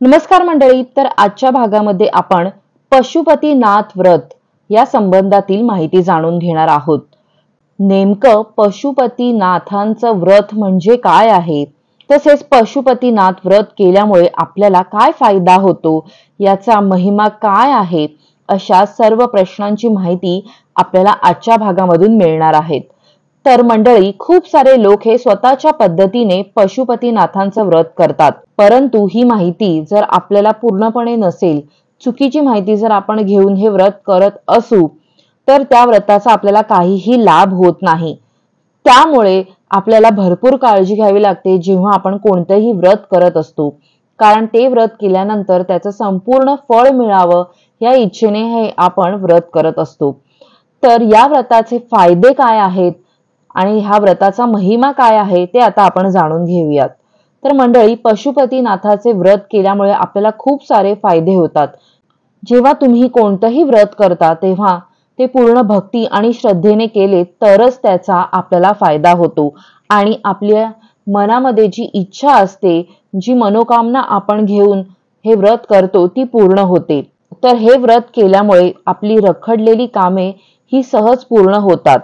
नमस्कार मंडळी. तर आजच्या भागामध्ये आपण पशुपतीनाथ व्रत या संबंधातील माहिती जाणून घेणार आहोत. नेमकं पशुपतीनाथांचं व्रत म्हणजे काय आहे, तसेच पशुपतीनाथ व्रत केल्यामुळे आपल्याला काय फायदा होतो, याचा महिमा काय आहे, अशा सर्व प्रश्नांची माहिती आपल्याला आजच्या भागामधून मिळणार आहेत. तर मंडळी, खूप सारे लोक हे स्वतःच्या पद्धतीने पशुपतीनाथांचं व्रत करतात, परंतु ही माहिती जर आपल्याला पूर्णपणे नसेल, चुकीची माहिती जर आपण घेऊन हे व्रत करत असू, तर त्या व्रताचा आपल्याला काहीही लाभ होत नाही. त्यामुळे आपल्याला भरपूर काळजी घ्यावी लागते जेव्हा आपण कोणतेही व्रत करत असतो, कारण ते व्रत केल्यानंतर त्याचं संपूर्ण फळ मिळावं या इच्छेने हे आपण व्रत करत असतो. तर या व्रताचे फायदे काय आहेत आणि ह्या व्रताचा महिमा काय आहे ते आता आपण जाणून घेऊयात. तर मंडळी, पशुपतीनाथाचे व्रत केल्यामुळे आपल्याला खूप सारे फायदे होतात. जेव्हा तुम्ही कोणतंही व्रत करता तेव्हा ते पूर्ण भक्ती आणि श्रद्धेने केले तरच त्याचा आपल्याला फायदा होतो आणि आपल्या मनामध्ये जी इच्छा असते, जी मनोकामना आपण घेऊन हे व्रत करतो ती पूर्ण होते. तर हे व्रत केल्यामुळे आपली रखडलेली कामे ही सहज पूर्ण होतात.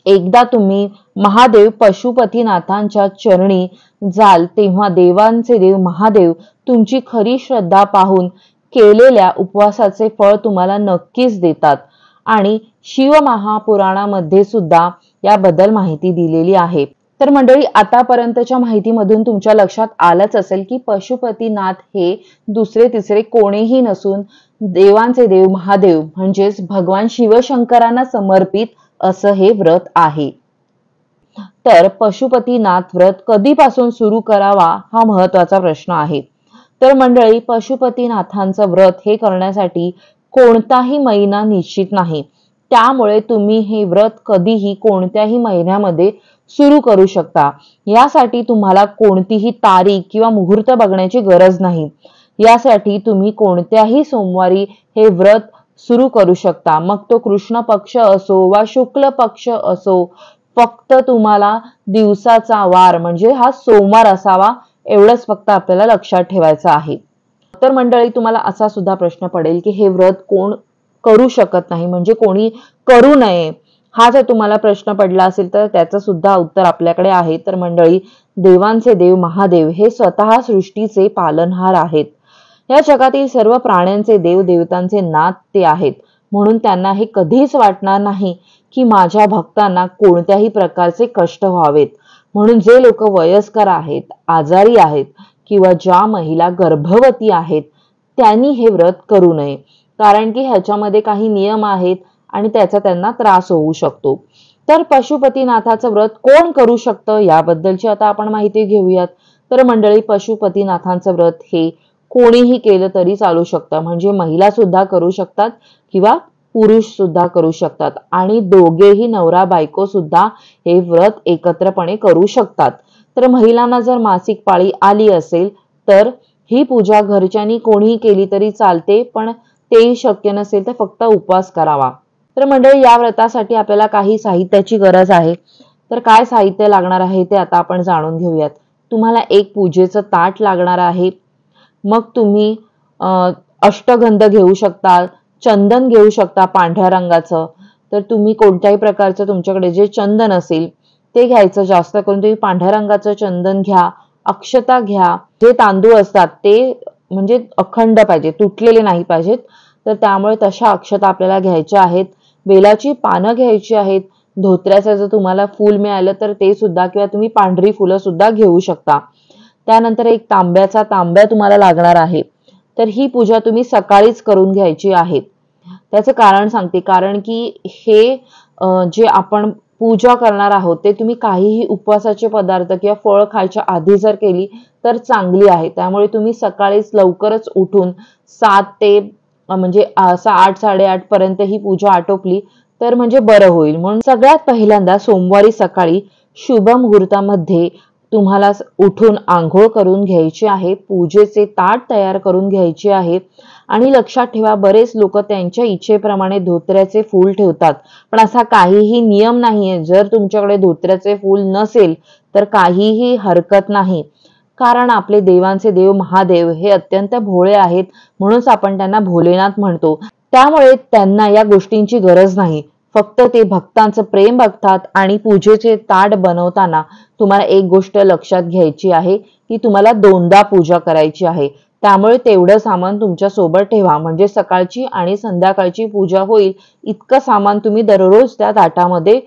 एकदा तुम्ही महादेव पशुपतीनाथांच्या चरणी जाल तेव्हा देवांचे देव महादेव तुमची खरी श्रद्धा पाहून केलेल्या उपवासाचे फळ तुम्हाला नक्कीच देतात. आणि शिवमहापुराणामध्ये सुद्धा याबद्दल माहिती दिलेली आहे. तर मंडळी, आतापर्यंतच्या माहितीमधून तुमच्या लक्षात आलंच असेल की पशुपतीनाथ हे दुसरे तिसरे कोणीही नसून देवांचे देव महादेव म्हणजेच भगवान शिवशंकरांना समर्पित असं हे व्रत आहे. तर पशुपतीनाथ व्रत कधीपासून सुरू करावा हा महत्वाचा प्रश्न आहे. तर मंडळी, पशुपतीनाथांचं व्रत हे करण्यासाठी कोणताही महिना निश्चित नाही. त्यामुळे तुम्ही हे व्रत कधीही कोणत्याही महिन्यामध्ये सुरू करू शकता. यासाठी तुम्हाला कोणतीही तारीख किंवा मुहूर्त बघण्याची गरज नाही. यासाठी तुम्ही कोणत्याही सोमवारी हे व्रत सुरू करू शकता. मग तो कृष्ण पक्ष असो वा शुक्ल पक्ष असो, फक्त तुम्हाला दिवसाचा वार म्हणजे हा सोमवार असावा एवढंच फक्त आपल्याला लक्षात ठेवायचं आहे. तर मंडळी, तुम्हाला असा सुद्धा प्रश्न पडेल की हे व्रत कोण करू शकत नाही, म्हणजे कोणी करू नये, हा जर तुम्हाला प्रश्न पडला असेल तर त्याचं सुद्धा उत्तर आपल्याकडे आहे. तर मंडळी, देवांचे देव महादेव हे स्वतः सृष्टीचे पालनहार आहेत. या जगातील सर्व प्राण्यांचे देव देवतांचे नाथ ते आहेत. म्हणून त्यांना हे कधीच वाटणार नाही की माझ्या भक्तांना कोणत्याही प्रकारचे कष्ट व्हावेत. म्हणून जे लोक वयस्कर आहेत, आजारी आहेत किंवा ज्या महिला गर्भवती आहेत त्यांनी हे व्रत करू नये, कारण की ह्याच्यामध्ये काही नियम आहेत आणि त्याचा त्यांना त्रास होऊ शकतो. तर पशुपतीनाथाचं व्रत कोण करू शकतं याबद्दलची आता आपण माहिती घेऊयात. तर मंडळी, पशुपतीनाथांचं व्रत हे कोणीही केलं तरी चालू शकतं, म्हणजे महिला सुद्धा करू शकतात किंवा पुरुष सुद्धा करू शकतात आणि दोघेही नवरा बायको सुद्धा हे व्रत एकत्रपणे करू शकतात. तर महिलांना जर मासिक पाळी आली असेल तर ही पूजा घरच्यांनी कोणीही केली तरी चालते, पण तेही शक्य नसेल तर फक्त उपवास करावा. तर मंडळी, या व्रतासाठी आपल्याला काही साहित्याची गरज आहे. तर काय साहित्य लागणार आहे ते आता आपण जाणून घेऊयात. तुम्हाला एक पूजेचं ताट लागणार आहे. मग तुम्ही अष्टगंध घेऊ शकता, चंदन घेऊ शकता पांढऱ्या रंगाचं. तर तुम्ही कोणत्याही प्रकारचं तुमच्याकडे जे चंदन असेल ते घ्यायचं. जास्त करून तुम्ही पांढऱ्या रंगाचं चंदन घ्या. अक्षता घ्या. जे तांदूळ असतात ते म्हणजे अखंड पाहिजे, तुटलेले नाही पाहिजेत. तर त्यामुळे तशा अक्षता आपल्याला घ्यायच्या आहेत. बेलाची पानं घ्यायची आहेत. धोत्र्याचं जर तुम्हाला फूल मिळालं तर ते सुद्धा, किंवा तुम्ही पांढरी फुलं सुद्धा घेऊ शकता. त्यानंतर एक तांब्या तुम्हाला लागणार आहे. तर ही पूजा तुम्ही सकाळीच करून घ्यायची आहे. त्याचं कारण सांगते, कारण की हे जे आपण पूजा करणार आहोत ते तुम्ही काहीही उपवासाचे पदार्थ किंवा फळ खायच्या आधी जर केली तर चांगली आहे. त्यामुळे तुम्ही सकाळीच लवकरच उठून 7 ते म्हणजे 8 साडेआठ पर्यंत ही पूजा आटोपली तर म्हणजे बरं होईल. म्हणून सगळ्यात पहिल्यांदा सोमवारी सकाळी शुभ मुहूर्तामध्ये तुम्हाला उठून आंघोळ करून घ्यायची आहे. पूजेचे ताट तयार करून घ्यायचे आहे. आणि लक्षात ठेवा, बरेच लोक त्यांच्या इच्छेप्रमाणे धोत्र्याचे फूल ठेवतात, पण असा काहीही नियम नाहीये. जर तुमच्याकडे धोत्र्याचे फूल नसेल तर काहीही हरकत नाही. कारण आपले देवांचे देव महादेव हे अत्यंत भोळे आहेत, म्हणूनच आपण त्यांना भोलेनाथ म्हणतो. त्यामुळे त्यांना या गोष्टींची गरज नाही. फक्त ते भक्तांचं प्रेम बघतात. आणि पूजेचे ताट बनवताना तुम्हाला एक गोष्ट लक्षात घ्यायची आहे की तुम्हाला दोनदा पूजा करायची आहे. त्यामुळे तेवढं सामान तुमच्या सोबत ठेवा, म्हणजे सकाळची आणि संध्याकाळची पूजा होईल इतकं सामान तुम्ही दररोज त्या ताटामध्ये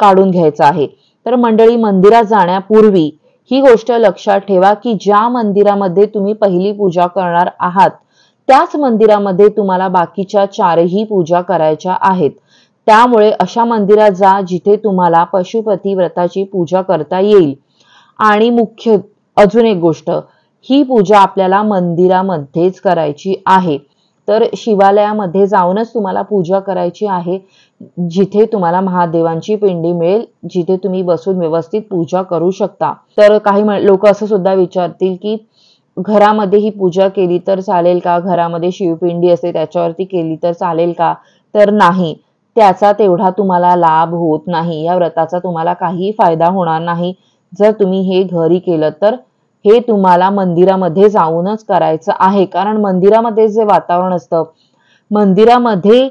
काढून घ्यायचं आहे. तर मंडळी, मंदिरात जाण्यापूर्वी ही गोष्ट लक्षात ठेवा की ज्या मंदिरामध्ये तुम्ही पहिली पूजा करणार आहात त्याच मंदिरामध्ये तुम्हाला बाकीच्या चारही पूजा करायच्या आहेत. त्यामुळे अशा मंदिरात जा जिथे तुम्हाला पशुपती व्रताची पूजा करता येईल. आणि मुख्य अजून एक गोष्ट, ही पूजा आपल्याला मंदिरामध्येच करायची आहे. तर शिवालयामध्ये जाऊनच तुम्हाला पूजा करायची आहे, जिथे तुम्हाला महादेवांची पिंडी मिळेल, जिथे तुम्ही बसून व्यवस्थित पूजा करू शकता. तर काही लोक असं सुद्धा विचारतील की घरामध्ये ही पूजा केली तर चालेल का? घरामध्ये शिवपिंडी असते त्याच्यावरती केली तर चालेल का? तर नाही, त्याचा तेवढा तुम्हाला लाभ होत नाही. या व्रताचा तुम्हाला काही फायदा होणार नाही जर तुम्ही हे घरी केलं तर. हे तुम्हाला मंदिरामध्ये जाऊनच करायचं आहे. कारण मंदिरामध्ये जे वातावरण असतं, मंदिरामध्ये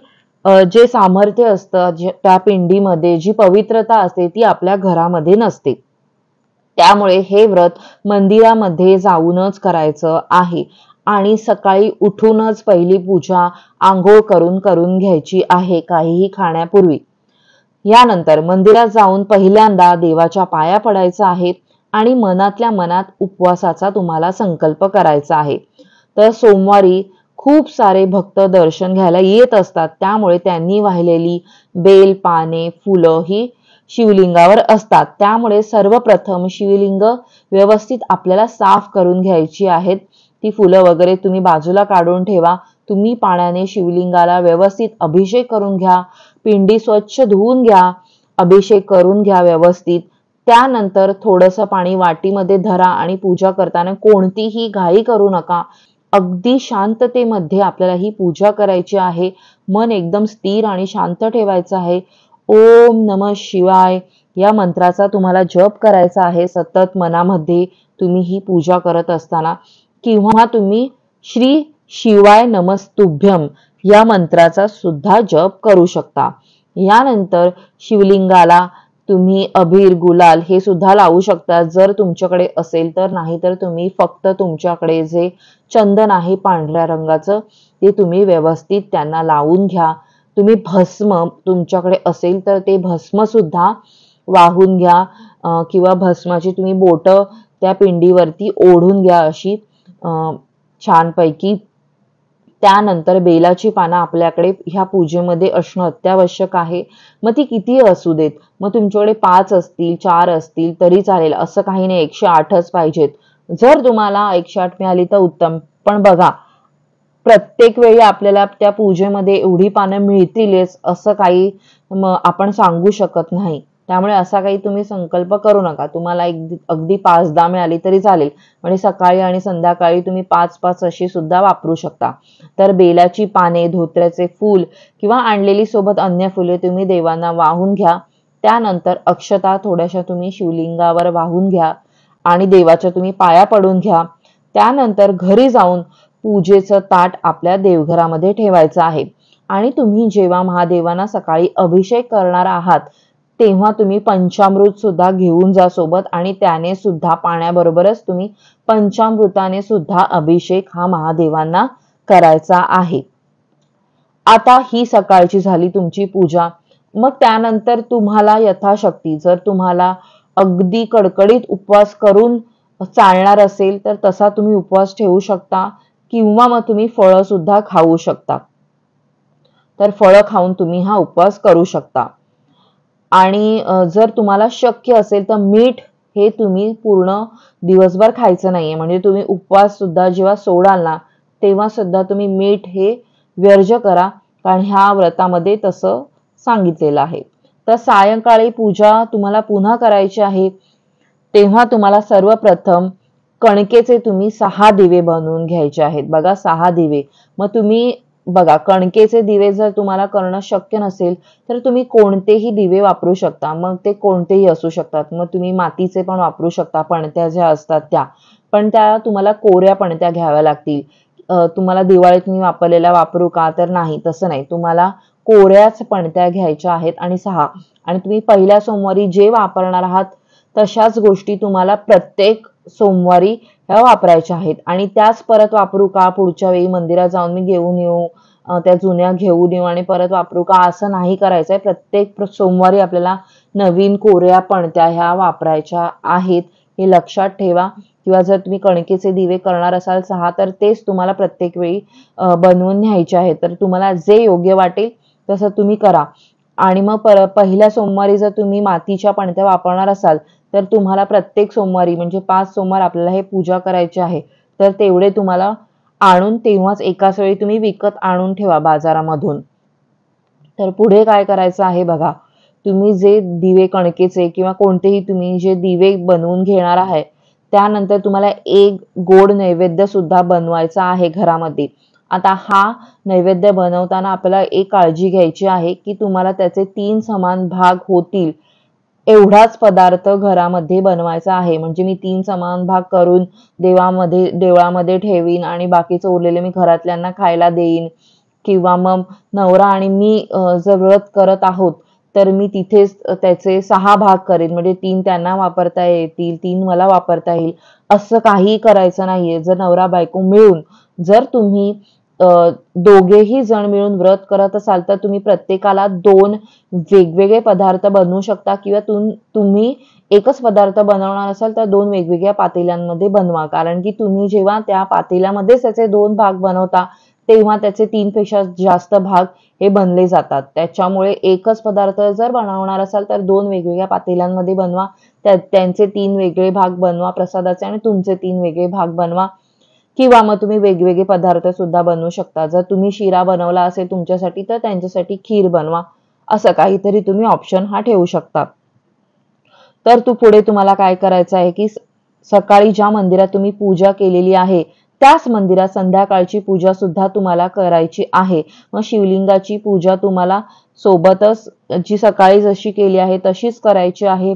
जे सामर्थ्य असतं, त्या पिंडीमध्ये जी पवित्रता असते ती आपल्या घरामध्ये नसते. त्यामुळे हे व्रत मंदिरामध्ये जाऊनच करायचं आहे. आणि सकाळी उठूनच पहिली पूजा आंघोळ करून घ्यायची आहे काहीही खाण्यापूर्वी. यानंतर मंदिरात जाऊन पहिल्यांदा देवाच्या पाया पडायचं आहे आणि मनातल्या मनात उपवासाचा तुम्हाला संकल्प करायचा आहे. तर सोमवारी खूप सारे भक्त दर्शन घ्यायला येत असतात, त्यामुळे त्यांनी वाहिलेली बेल, पाने, फुलं ही शिवलिंगावर असतात. त्यामुळे सर्वप्रथम शिवलिंग व्यवस्थित आपल्याला साफ करून घ्यायची आहेत. ती फुलं वगैरे तुम्ही बाजूला काढून ठेवा. तुम्ही पाण्याने शिवलिंगाला व्यवस्थित अभिषेक करून घ्या. पिंडी स्वच्छ धुवून घ्या, अभिषेक करून घ्या व्यवस्थित. त्यानंतर थोडंसं पाणी वाटीमध्ये धरा आणि पूजा करताना कोणतीही घाई करू नका. अगदी शांततेमध्ये आपल्याला ही पूजा करायची आहे. मन एकदम स्थिर आणि शांत ठेवायचं आहे. ओम नमः शिवाय या मंत्राचा तुम्हाला जप करायचा आहे सतत मनामध्ये तुम्ही ही पूजा करत असताना. किंवा तुम्ही श्री शिवाय नमस्तुभ्यम या मंत्राचा सुद्धा जप करू शकता. यानंतर शिवलिंगाला तुम्ही अबीर, गुलाल हे सुद्धा लावू शकता जर तुमच्याकडे असेल तर. नाही तर तुम्ही फक्त तुमच्याकडे जे चंदन आहे पांढऱ्या रंगाचं ते तुम्ही व्यवस्थित त्यांना लावून घ्या. तुम्ही भस्म तुमच्याकडे असेल तर ते भस्म सुद्धा वाहून घ्या, किंवा भस्माची तुम्ही बोटं त्या पिंडीवरती ओढून घ्या अशी छानपैकी. त्यानंतर बेलाची पानं आपल्याकडे ह्या पूजेमध्ये असणं अत्यावश्यक आहे. मग ती किती असू देत, मग तुमच्याकडे 5 असतील 4 असतील तरी चालेल, असं काही नाही 108च पाहिजेत. जर तुम्हाला 108 मिळाली तर उत्तम. पण बघा, प्रत्येक वेळी आपल्याला त्या पूजेमध्ये एवढी पानं मिळतीलच असं काही आपण सांगू शकत नाही. त्यामुळे असा काही तुम्ही संकल्प करू नका. तुम्हाला अगदी 5-10 मिळाली तरी चालेल. म्हणजे सकाळी आणि संध्याकाळी तुम्ही 5-5 अशी सुद्धा वापरू शकता. तर बेलाची पाने, धोत्र्याचे फूल किंवा आणलेली सोबत अन्य फुले तुम्ही देवांना वाहून घ्या. त्यानंतर अक्षता थोड्याशा तुम्ही शिवलिंगावर वाहून घ्या आणि देवाच्या तुम्ही पाया पडून घ्या. त्यानंतर घरी जाऊन पूजेचं ताट आपल्या देवघरामध्ये ठेवायचं आहे. आणि तुम्ही जेव्हा महादेवांना सकाळी अभिषेक करणार आहात तेव्हा तुम्ही पंचामृत सुद्धा घेऊन जा सोबत. आणि त्याने सुद्धा पाण्याबरोबरच तुम्ही पंचामृताने सुद्धा अभिषेक हा महादेवांना करायचा आहे. आता ही सकाळची झाली तुमची पूजा. मग त्यानंतर तुम्हाला यथाशक्ती, जर तुम्हाला अगदी कडकडीत उपवास करून चालणार असेल तर तसा तुम्ही उपवास ठेवू शकता, किंवा मग तुम्ही फळं सुद्धा खाऊ शकता. तर फळं खाऊन तुम्ही हा उपवास करू शकता. आणि जर तुम्हाला शक्य असेल तर मीठ हे तुम्ही पूर्ण दिवसभर खायचं नाहीये. म्हणजे तुम्ही उपवास सुद्धा जेव्हा सोडाल ना तेव्हा सुद्धा तुम्ही मीठ हे वर्ज करा, कारण ह्या व्रतामध्ये तसं सांगितलेलं आहे. तर सायंकाळी पूजा तुम्हाला पुन्हा करायची आहे तेव्हा तुम्हाला सर्वप्रथम कणकेचे तुम्ही 6 दिवे बनवून घ्यायचे आहेत. बघा 6 दिवे. मग तुम्ही बघा, कणकेचे दिवे जर तुम्हाला करणं शक्य नसेल तर तुम्ही कोणतेही दिवे वापरू शकता. मग ते कोणतेही असू शकतात. मग तुम्ही मातीचे पण वापरू शकता, पणत्या ज्या असतात त्या. पण त्या तुम्हाला कोऱ्या पणत्या घ्याव्या लागतील. तुम्हाला दिवाळीत मी वापरलेल्या वापरू का? तर नाही, तसं नाही. तुम्हाला कोऱ्याच पणत्या घ्यायच्या आहेत आणि 6 आणि तुम्ही पहिल्या सोमवारी जे वापरणार आहात तशाच गोष्टी तुम्हाला प्रत्येक सोमवारी ह्या वापरायच्या आहेत आणि त्याच परत वापरू का? पुढच्या वेळी मंदिरात जाऊन मी घेऊन येऊ, त्या जुन्या घेऊन येऊ आणि परत वापरू का? असं नाही करायचंय. प्रत्येक सोमवारी आपल्याला नवीन कोऱ्या पणत्या ह्या वापरायच्या आहेत, हे लक्षात ठेवा. किंवा जर तुम्ही कणकेचे दिवे करणार असाल 6 तर तेच तुम्हाला प्रत्येक वेळी बनवून न्यायचे आहेत. तर तुम्हाला जे योग्य वाटेल तसं तुम्ही करा. आणि मग पहिल्या सोमवारी जर तुम्ही मातीच्या पणत्या वापरणार असाल तर तुम्हाला प्रत्येक सोमवारी म्हणजे 5 सोमवार आपल्याला हे पूजा करायची आहे. तर तेवढे तुम्हाला आणून तेव्हाच एकाच वेळी तुम्ही विकत आणून ठेवा बाजारामधून. तर पुढे काय करायचं आहे बघा. तुम्ही जे दिवे कणकेचे किंवा कोणतेही तुम्ही जे दिवे बनवून घेणार आहे, त्यानंतर तुम्हाला एक गोड नैवेद्य सुद्धा बनवायचा आहे घरामध्ये. आता हा नैवेद्य बनवताना आपल्याला एक काळजी घ्यायची आहे, की तुम्हाला त्याचे 3 समान भाग होतील एवढाच पदार्थ घरामध्ये बनवायचा आहे. म्हणजे मी 3 समान भाग करून देवळामध्ये ठेवीन आणि बाकीचं उरलेलं मी घरातल्यांना खायला देईन किंवा मग नवरा आणि मी जर व्रत करत आहोत, तर मी तिथेच त्याचे 6 भाग करेन. म्हणजे 3 त्यांना वापरता येतील, 3 मला वापरता येईल. असं काहीही करायचं नाहीये. जर नवरा-बायको मिळून जर तुम्ही दोघेही जण मिळून व्रत करत असाल, तर तुम्ही प्रत्येकाला 2 वेगवेगळे पदार्थ बनवू शकता किंवा तुम्ही एकच पदार्थ बनवणार असाल, तर 2 वेगवेगळ्या पातेल्यांमध्ये बनवा. कारण की तुम्ही जेव्हा त्या पातेल्यामध्येच त्याचे 2 भाग बनवता, तेव्हा त्याचे 3 पेक्षा जास्त भाग हे बनले जातात. त्याच्यामुळे एकच पदार्थ जर बनवणार असाल तर 2 वेगवेगळ्या पातेल्यांमध्ये बनवा. त्यांचे 3 वेगळे भाग बनवा प्रसादाचे आणि तुमचे 3 वेगळे भाग बनवा. किंवा मग तुम्ही वेगवेगळे पदार्थ सुद्धा बनवू शकता. जर तुम्ही शिरा बनवला असेल तुमच्यासाठी तर त्यांच्यासाठी खीर बनवा. असं काहीतरी तुम्ही ऑप्शन हा ठेवू शकता. तर पुढे तुम्हाला काय करायचं आहे, की सकाळी ज्या मंदिरात तुम्ही पूजा केलेली आहे त्याच मंदिरात संध्याकाळची पूजा सुद्धा तुम्हाला करायची आहे. मग शिवलिंगाची पूजा तुम्हाला सोबतच जी सकाळी जशी केली आहे तशीच करायची आहे.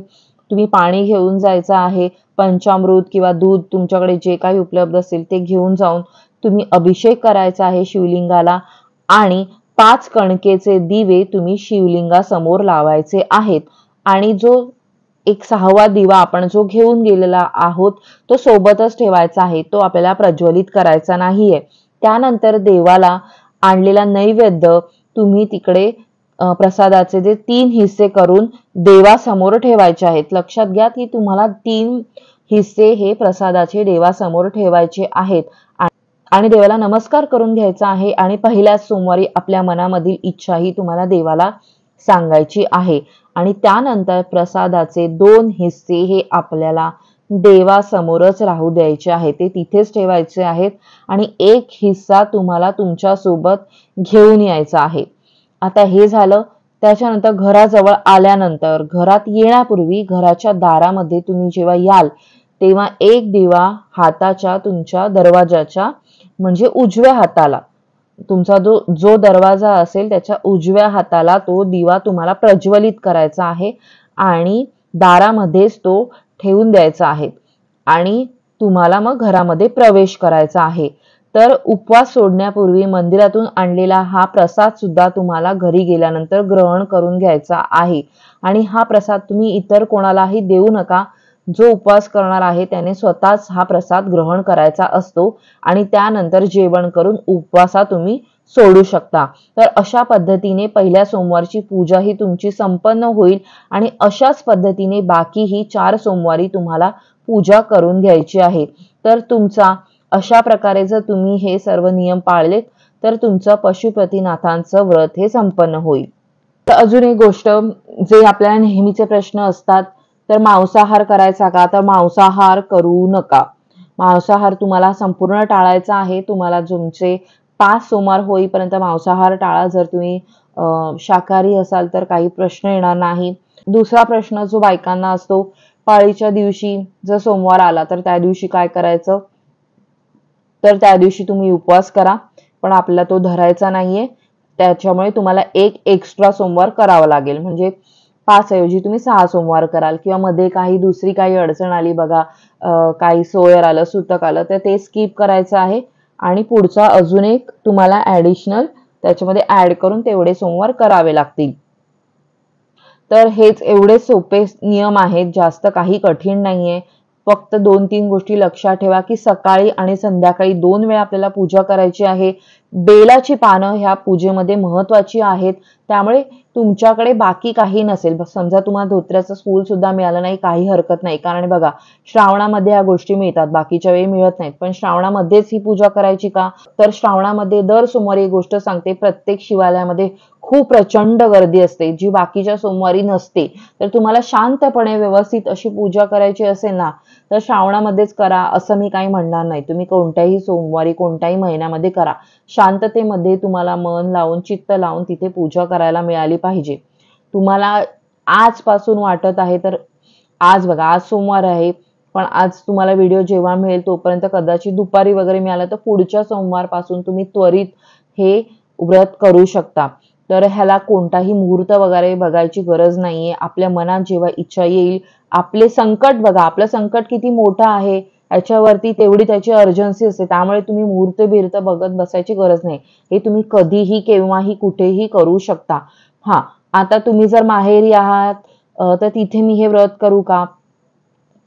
तुम्ही पाणी घेऊन जायचं आहे. पंचामृत किंवा दूध तुमच्याकडे जे काही उपलब्ध असेल ते घेऊन जाऊन तुम्ही अभिषेक करायचा आहे शिवलिंगाला आणि 5 कणकेचे दिवे तुम्ही शिवलिंगासमोर लावायचे आहेत. आणि जो एक 6वा दिवा आपण जो घेऊन गेलेला आहोत तो सोबतच ठेवायचा आहे. तो आपल्याला प्रज्वलित करायचा नाहीये. त्यानंतर देवाला आणलेला नैवेद्य तुम्ही तिकडे प्रसादाचे जे 3 हिस्से करून देवासमोर ठेवायचे आहेत. लक्षात घ्या की तुम्हाला 3 हिस्से हे प्रसादाचे देवासमोर ठेवायचे आहेत आणि देवाला नमस्कार करून घ्यायचा आहे आणि पहिल्याच सोमवारी आपल्या मनामधील इच्छा ही तुम्हाला देवाला सांगायची आहे. आणि त्यानंतर प्रसादाचे 2 हिस्से हे आपल्याला देवासमोरच राहू द्यायचे आहे. ते तिथेच ठेवायचे आहेत आणि एक हिस्सा तुम्हाला तुमच्या सोबत घेऊन यायचा आहे. आता हे झालं. त्याच्यानंतर घराजवळ आल्यानंतर घरात येण्यापूर्वी घराच्या दारामध्ये तुम्ही जेव्हा याल तेव्हा एक दिवा हाताच्या तुमच्या दरवाजाच्या म्हणजे उजव्या हाताला तुमचा जो दरवाजा असेल त्याच्या उजव्या हाताला तो दिवा तुम्हाला प्रज्वलित करायचा आहे आणि दारामध्येच तो ठेवून द्यायचा आहे आणि तुम्हाला मग घरामध्ये प्रवेश करायचा आहे. तर उपवास सोडण्यापूर्वी मंदिरातून आणलेला हा प्रसाद सुद्धा तुम्हाला घरी गेल्यानंतर ग्रहण करून घ्यायचा आहे आणि हा प्रसाद तुम्ही इतर कोणालाही देऊ नका. जो उपवास करणार आहे त्याने स्वतःच हा प्रसाद ग्रहण करायचा असतो आणि त्यानंतर जेवण करून उपवासा तुम्ही सोडू शकता. तर अशा पद्धतीने पहिल्या सोमवारची पूजा ही तुमची संपन्न होईल आणि अशाच पद्धतीने बाकीही 4 सोमवारी तुम्हाला पूजा करून घ्यायची आहे. तर तुमचा अशा प्रकारे जर तुम्ही हे सर्व नियम पाळलेत तर तुमचं पशुपतीनाथांचं व्रत हे संपन्न होईल. तर अजून एक गोष्ट जे आपल्याला नेहमीचे प्रश्न असतात, तर मांसाहार करायचा का? तर मांसाहार करू नका. मांसाहार तुम्हाला संपूर्ण टाळायचा आहे. तुम्हाला तुमचे 5 सोमवार होईपर्यंत मांसाहार टाळा. जर तुम्ही शाकाहारी असाल तर काही प्रश्न येणार नाही. दुसरा प्रश्न जो बायकांना असतो, पाळीच्या दिवशी जर सोमवार आला तर त्या दिवशी काय करायचं? तर त्या दिवशी तुम्ही उपवास करा, पण आपल्याला तो धरायचा नाहीये. त्याच्यामुळे तुम्हाला एक एक्स्ट्रा सोमवार करावा लागेल. म्हणजे 5 ऐवजी तुम्ही 6 सोमवार कराल किंवा मध्ये दुसरी काही अडचण आली बघा, काही सोयर आलं, सुतक आलं तर ते स्किप करायचं आहे आणि पुढचा अजून एक तुम्हाला ऍडिशनल त्याच्यामध्ये ऍड करून तेवढे सोमवार करावे लागतील. तर हेच एवढे सोपे नियम आहेत, जास्त काही कठीण नाहीये. फक्त 2-3 गोष्टी लक्षात ठेवा की सकाळी आणि संध्याकाळी 2 वेळा आपल्याला पूजा करायची आहे. बेलाची पानं ह्या पूजेमध्ये महत्वाची आहेत. त्यामुळे तुमच्याकडे बाकी काही नसेल, समजा तुम्हाला धोत्र्याचं फूल सुद्धा मिळालं नाही, काही हरकत नाही. कारण बघा, श्रावणामध्ये ह्या गोष्टी मिळतात, बाकीच्या वेळी मिळत नाहीत. पण श्रावणामध्येच ही पूजा करायची का? तर श्रावणामध्ये दर सोमवारी एक गोष्ट सांगते, प्रत्येक शिवालयामध्ये खूप प्रचंड गर्दी असते, जी बाकीच्या सोमवारी नसते. तर तुम्हाला शांतपणे व्यवस्थित अशी पूजा करायची असेल ना, तर श्रावणामध्येच करा असं मी काही म्हणणार नाही. तुम्ही कोणत्याही सोमवारी कोणत्याही महिन्यामध्ये करा. शांततेमध्ये तुम्हाला मन लावून, चित्त लावून तिथे पूजा करायला मिळाली पाहिजे. तुम्हाला आजपासून वाटत आहे तर आज बघा, आज सोमवार आहे, पण आज तुम्हाला व्हिडिओ जेव्हा मिळेल तोपर्यंत कदाचित दुपारी वगैरे मिळाला तर पुढच्या सोमवारपासून तुम्ही त्वरित हे व्रत करू शकता. तर ह्याला कोणताही मुहूर्त वगैरे बघायची गरज नाहीये. आपल्या मनात जेव्हा इच्छा येईल, आपले संकट बघा, आपलं संकट किती मोठं आहे याच्यावरती तेवढी त्याची अर्जन्सी असते. त्यामुळे तुम्ही मुहूर्त बिहूर्त बघत बसायची गरज नाही. हे तुम्ही कधीही केव्हाही कुठेही करू शकता. हा, आता तुम्ही जर माहेरी आहात तर तिथे मी हे व्रत करू का,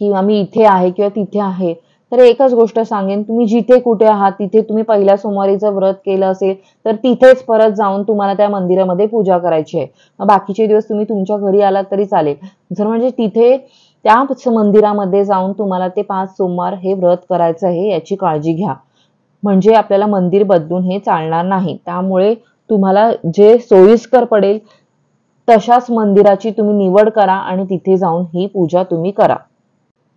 किंवा मी इथे आहे किंवा तिथे आहे, तर एकच गोष्ट सांगेन, तुम्ही जिथे कुठे आहात तिथे तुम्ही पहिल्या सोमवारीचं व्रत केलं असेल तर तिथेच परत जाऊन तुम्हाला त्या मंदिरामध्ये पूजा करायची आहे. मग बाकीचे दिवस तुम्ही तुमच्या घरी आलात तरी चालेल. जर म्हणजे तिथे त्या मंदिरामध्ये जाऊन तुम्हाला ते 5 सोमवार हे व्रत करायचं आहे, याची काळजी घ्या. म्हणजे आपल्याला मंदिर बदलून हे चालणार नाही. त्यामुळे तुम्हाला जे सोयीस्कर पडेल तशाच मंदिराची तुम्ही निवड करा आणि तिथे जाऊन ही पूजा तुम्ही करा.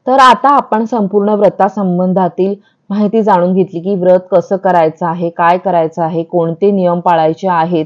तर आता आपण संपूर्ण व्रतासंबंधातील माहिती जाणून घेतली की व्रत कसं करायचं आहे, काय करायचं आहे, कोणते नियम पाळायचे आहेत.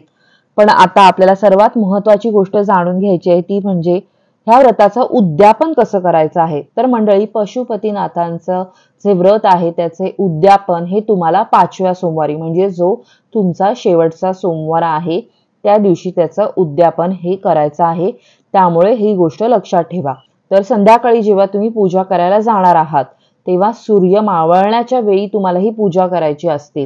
पण आता आपल्याला सर्वात महत्वाची गोष्ट जाणून घ्यायची आहे, ती म्हणजे ह्या व्रताचं उद्यापन कसं करायचं आहे. तर मंडळी, पशुपतीनाथांचं जे व्रत आहे त्याचे उद्यापन हे तुम्हाला 5व्या सोमवारी, म्हणजे जो तुमचा शेवटचा सोमवार आहे त्या दिवशी त्याचं उद्यापन हे करायचं आहे. त्यामुळे ही गोष्ट लक्षात ठेवा. तर संध्याकाळी जेव्हा तुम्ही पूजा करायला जाणार आहात तेव्हा सूर्य मावळण्याच्या वेळी तुम्हाला ही पूजा करायची असते.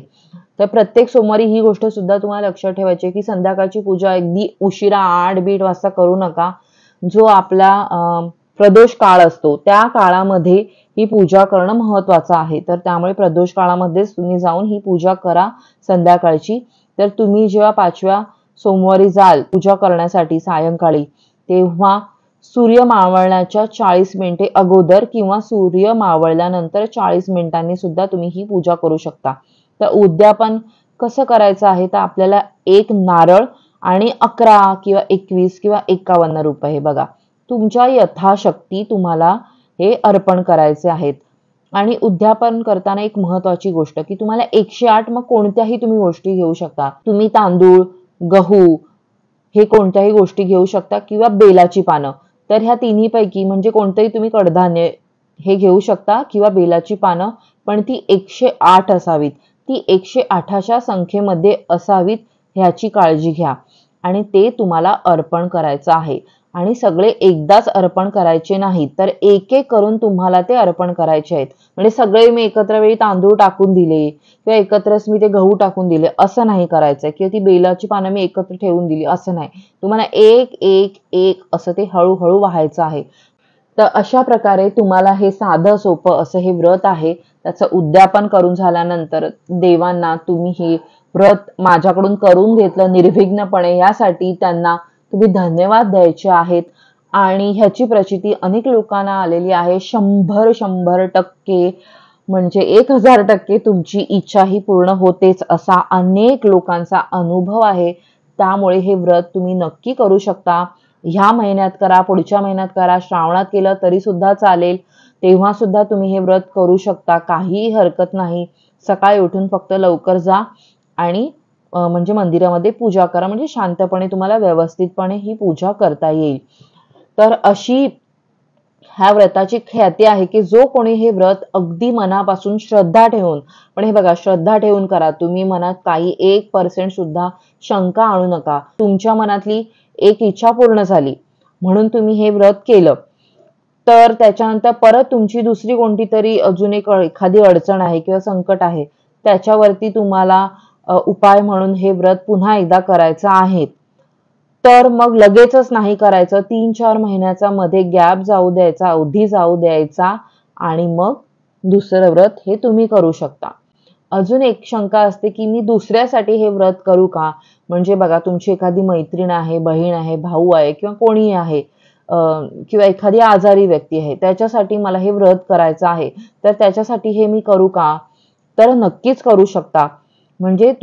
तर प्रत्येक सोमवारी ही गोष्ट सुद्धा तुम्हाला लक्षात ठेवायची आहे की संध्याकाळची पूजा अगदी उशिरा 8-8 वाजता करू नका. जो आपला प्रदोष काळ असतो त्या काळामध्ये ही पूजा करणं महत्वाचं आहे. तर त्यामुळे प्रदोष काळामध्येच तुम्ही जाऊन ही पूजा करा संध्याकाळची. तर तुम्ही जेव्हा 5व्या सोमवारी जाल पूजा करण्यासाठी सायंकाळी, तेव्हा सूर्य मावळण्याच्या 40 मिनिटे अगोदर किंवा सूर्य मावळल्यानंतर 40 मिनिटांनी सुद्धा तुम्ही ही पूजा करू शकता. तर उद्यापन कसं करायचं आहे, तर आपल्याला 1 नारळ आणि 11 किंवा 21 किंवा 51 रुपये बघा, तुमच्या यथाशक्ती तुम्हाला हे अर्पण करायचे आहेत. आणि उद्यापन करताना एक महत्वाची गोष्ट की तुम्हाला 108 मग कोणत्याही तुम्ही गोष्टी घेऊ शकता. तुम्ही तांदूळ, गहू हे कोणत्याही गोष्टी घेऊ शकता किंवा बेलाची पानं. तर ह्या तिन्हीपैकी म्हणजे कोणतंही तुम्ही कडधान्य हे घेऊ शकता किंवा बेलाची पानं, पण ती 108 असावीत. ती 108च्या संख्येमध्ये असावीत ह्याची काळजी घ्या. आणि ते तुम्हाला अर्पण करायचं आहे. आणि सगळे एकदाच अर्पण करायचे नाहीत, तर एक एक करून तुम्हाला ते अर्पण करायचे आहेत. म्हणजे सगळे मी एकत्र वेळी तांदूळ टाकून दिले किंवा एकत्रच मी ते गहू टाकून दिले असं नाही करायचंय, किंवा ती बेलाची पानं मी एकत्र ठेवून दिली असं नाही. तुम्हाला एक एक एक असं ते हळूहळू व्हायचं आहे. तर अशा प्रकारे तुम्हाला हे साधं सोपं असं हे व्रत आहे, त्याचं उद्यापन करून झाल्यानंतर देवांना तुम्ही हे व्रत माझ्याकडून करून घेतलं निर्विघ्नपणे, यासाठी त्यांना तुम्ही धन्यवाद द्यायचे आहेत. आणि ह्याची प्रचिती अनेक लोकांना आलेली आहे. 100% म्हणजे 1000% तुमची इच्छा ही पूर्ण होतेच असा अनेक लोकांचा अनुभव आहे. त्यामुळे हे व्रत तुम्ही नक्की करू शकता. ह्या महिन्यात करा, पुढच्या महिन्यात करा, श्रावणात केलं तरी सुद्धा चालेल. तेव्हा सुद्धा तुम्ही हे व्रत करू शकता, काहीही हरकत नाही. सकाळी उठून फक्त लवकर जा आणि म्हणजे मंदिरामध्ये पूजा करा, म्हणजे शांतपणे तुम्हाला व्यवस्थितपणे ही पूजा करता येईल. तर अशी ह्या व्रताची ख्याती आहे की जो कोणी हे व्रत अगदी मनापासून श्रद्धा ठेवून, पण हे बघा श्रद्धा ठेवून करा, तुम्ही मनात काही 1% सुद्धा शंका आणू नका. तुमच्या मनातली एक इच्छा पूर्ण झाली म्हणून तुम्ही हे व्रत केलं, तर त्याच्यानंतर परत तुमची दुसरी कोणती तरी अजून एखादी अडचण आहे किंवा संकट आहे, त्याच्यावरती तुम्हाला उपाय म्हणून हे व्रत पुन्हा एकदा करायचं आहे. तर मग लगेचच नाही करायचं. 3-4 महिन्याचा मध्ये गॅप जाऊ द्यायचा, अवधी जाऊ द्यायचा आणि मग दुसरं व्रत हे तुम्ही करू शकता. अजून एक शंका असते, की मी दुसऱ्यासाठी हे व्रत करू का? म्हणजे बघा तुमची एखादी मैत्रीण आहे, बहीण आहे, भाऊ आहे किंवा कोणीही आहे, किंवा एखादी आजारी व्यक्ती आहे, त्याच्यासाठी मला हे व्रत करायचं आहे. तर त्याच्यासाठी हे मी करू का? तर नक्कीच करू शकता. म्हणजे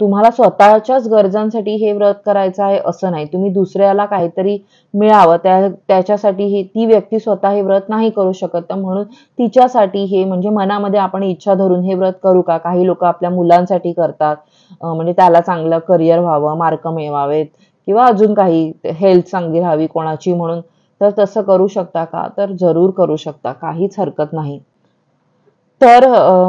तुम्हाला स्वतःच्याच गरजांसाठी हे व्रत करायचं आहे असं नाही. तुम्ही दुसऱ्याला काहीतरी मिळावं त्याच्यासाठी ती व्यक्ती स्वतः हे व्रत नाही करू शकत. तर म्हणून तिच्यासाठी हे म्हणजे मनामध्ये आपण इच्छा धरून हे व्रत करू का? काही लोकं आपल्या मुलांसाठी करतात. म्हणजे त्याला चांगलं करिअर व्हावं, मार्क मिळवावेत किंवा अजून काही हेल्थ चांगली राहावी कोणाची म्हणून. तर तसं करू शकता का? तर जरूर करू शकता. काहीच हरकत नाही. तर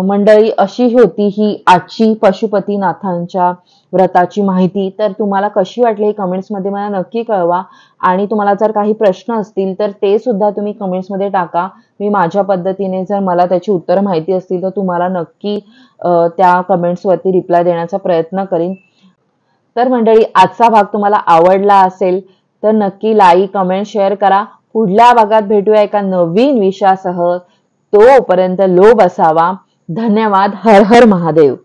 मंडळी अशी होती ही आजची पशुपतीनाथांच्या व्रताची माहिती. तर तुम्हाला कशी वाटली हे कमेंट्समध्ये मला नक्की कळवा आणि तुम्हाला जर काही प्रश्न असतील तर ते सुद्धा तुम्ही कमेंट्समध्ये टाका. मी माझ्या पद्धतीने जर मला त्याची उत्तरं माहिती असतील तर तुम्हाला नक्की त्या कमेंट्सवरती रिप्लाय देण्याचा प्रयत्न करीन. तर मंडळी आजचा भाग तुम्हाला आवडला असेल तर नक्की लाईक, कमेंट, शेअर करा. पुढल्या भागात भेटूया एका नवीन विषयासह. तोपर्यंत लोभ असावा. धन्यवाद. हर हर महादेव.